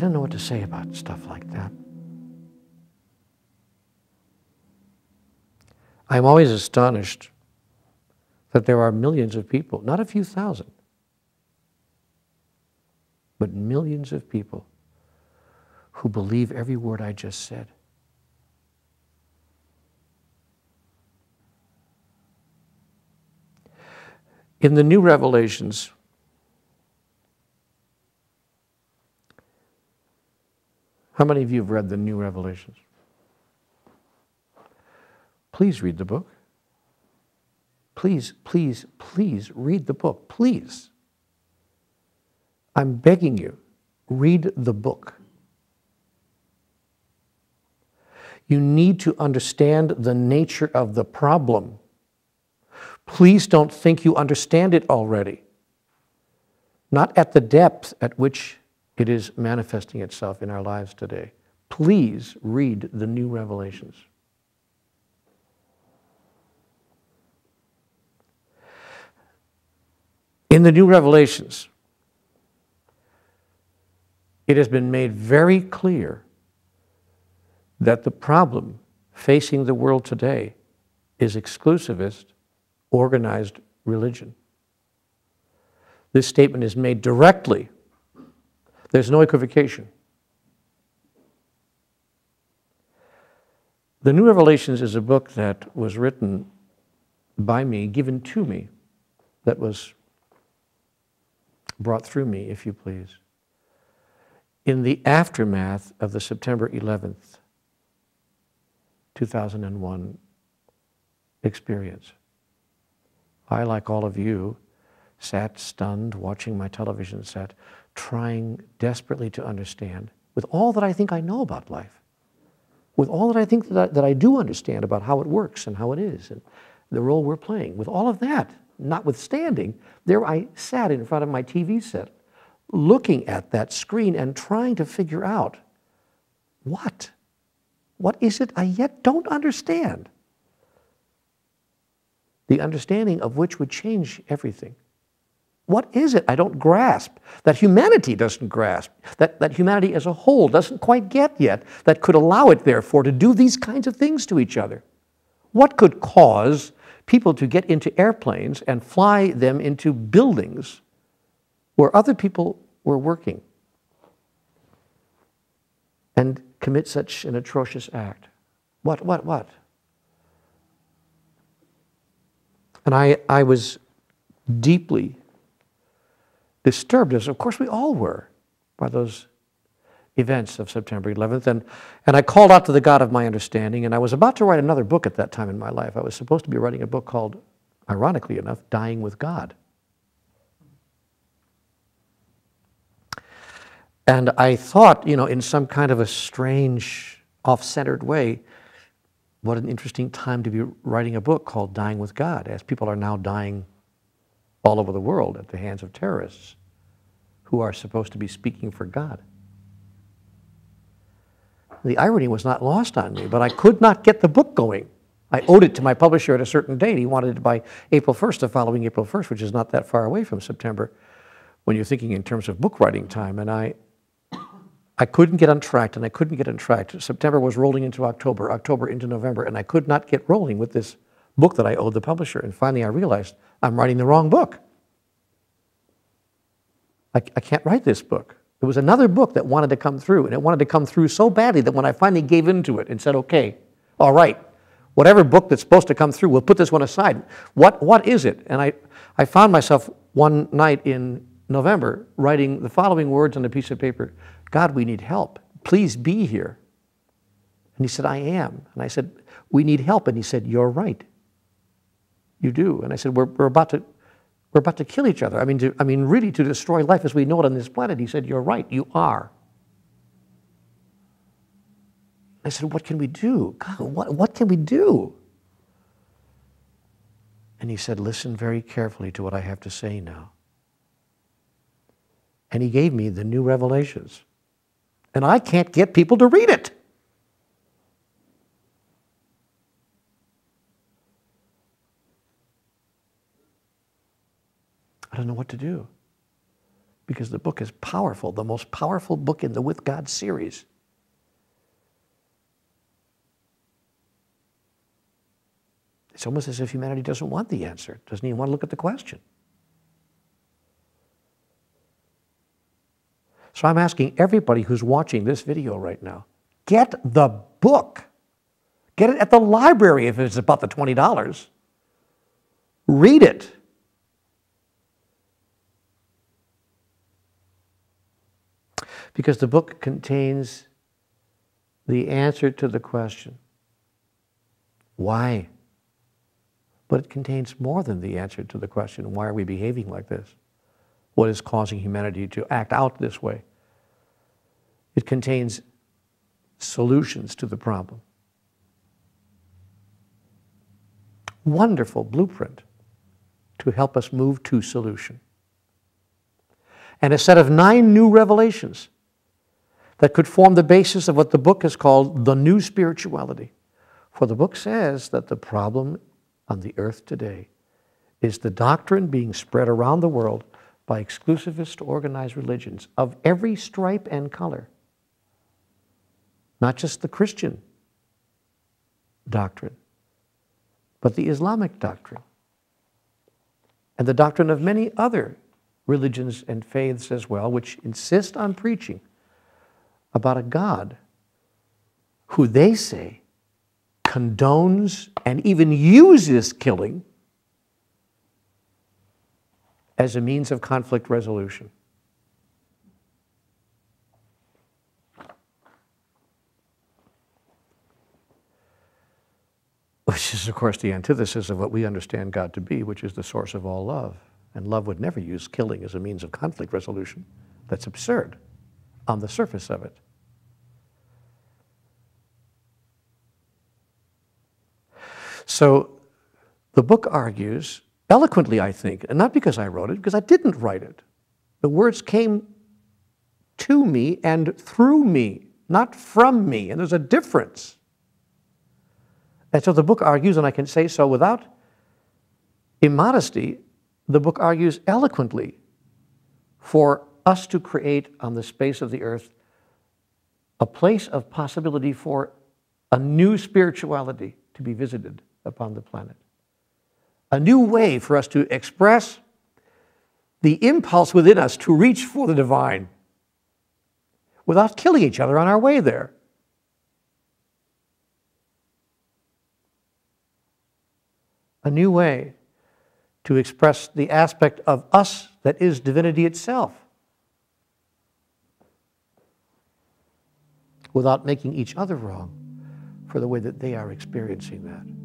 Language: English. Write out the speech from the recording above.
don't know what to say about stuff like that. I'm always astonished that there are millions of people, not a few thousand, but millions of people who believe every word I just said. In the New Revelations, how many of you have read the New Revelations? Please read the book. Please, please, please read the book. Please. I'm begging you, read the book. You need to understand the nature of the problem. Please don't think you understand it already. Not at the depth at which it is manifesting itself in our lives today. Please read the New Revelations. In the New Revelations, it has been made very clear that the problem facing the world today is exclusivist, organized religion. This statement is made directly. There's no equivocation. The New Revelations is a book that was written by me, given to me, that was brought through me, if you please, in the aftermath of the September 11th, 2001 experience. I, like all of you, sat stunned, watching my television set, trying desperately to understand, with all that I think I know about life, with all that I think that I do understand about how it works and how it is, and the role we're playing, with all of that notwithstanding, there I sat in front of my TV set, looking at that screen and trying to figure out what is it I yet don't understand? The understanding of which would change everything. What is it I don't grasp, that humanity doesn't grasp, that humanity as a whole doesn't quite get yet, that could allow it, therefore, to do these kinds of things to each other? What could cause people to get into airplanes and fly them into buildings where other people were working and commit such an atrocious act? What? And I was deeply disturbed, as of course we all were, by those events of September 11th. And I called out to the God of my understanding, and I was about to write another book at that time in my life. I was supposed to be writing a book called, ironically enough, Dying with God. And I thought, in some kind of a strange, off-centered way, what an interesting time to be writing a book called Dying with God, as people are now dying all over the world at the hands of terrorists who are supposed to be speaking for God. The irony was not lost on me, but I could not get the book going. I owed it to my publisher at a certain date. He wanted it by April 1st, the following April 1st, which is not that far away from September when you're thinking in terms of book writing time. And I couldn't get on track, and I couldn't get on track. September was rolling into October, October into November, and I could not get rolling with this book that I owed the publisher. And finally I realized I'm writing the wrong book. I can't write this book. There was another book that wanted to come through, and it wanted to come through so badly that when I finally gave into it and said, okay, all right, whatever book that's supposed to come through, we'll put this one aside. What is it? And I found myself one night in November writing the following words on a piece of paper: God, we need help. Please be here. And he said, I am. And I said, we need help. And he said, you're right. You do. And I said, we're about to kill each other. I mean, really to destroy life as we know it on this planet. He said, you're right, you are. I said, what can we do? God, what can we do? And he said, listen very carefully to what I have to say now. And he gave me the New Revelations. And I can't get people to read it. I don't know what to do. because the book is powerful, the most powerful book in the With God series. It's almost as if humanity doesn't want the answer, doesn't even want to look at the question. So I'm asking everybody who's watching this video right now, get the book. Get it at the library if it's about the $20. Read it. Because the book contains the answer to the question, why? But it contains more than the answer to the question, why are we behaving like this? What is causing humanity to act out this way? It contains solutions to the problem. Wonderful blueprint to help us move to solution. And a set of 9 new revelations that could form the basis of what the book is called the new spirituality. For the book says that the problem on the earth today is the doctrine being spread around the world by exclusivist organized religions of every stripe and color. Not just the Christian doctrine, but the Islamic doctrine, and the doctrine of many other religions and faiths as well, which insist on preaching about a God who they say condones and even uses killing as a means of conflict resolution. Which is, of course, the antithesis of what we understand God to be, which is the source of all love. And love would never use killing as a means of conflict resolution. That's absurd on the surface of it. So the book argues, eloquently I think, and not because I wrote it, because I didn't write it. The words came to me and through me, not from me, and there's a difference. And so the book argues, and I can say so without immodesty, the book argues eloquently for us to create on the space of the earth a place of possibility for a new spirituality to be visited upon the planet. A new way for us to express the impulse within us to reach for the divine without killing each other on our way there. A new way to express the aspect of us that is divinity itself without making each other wrong for the way that they are experiencing that.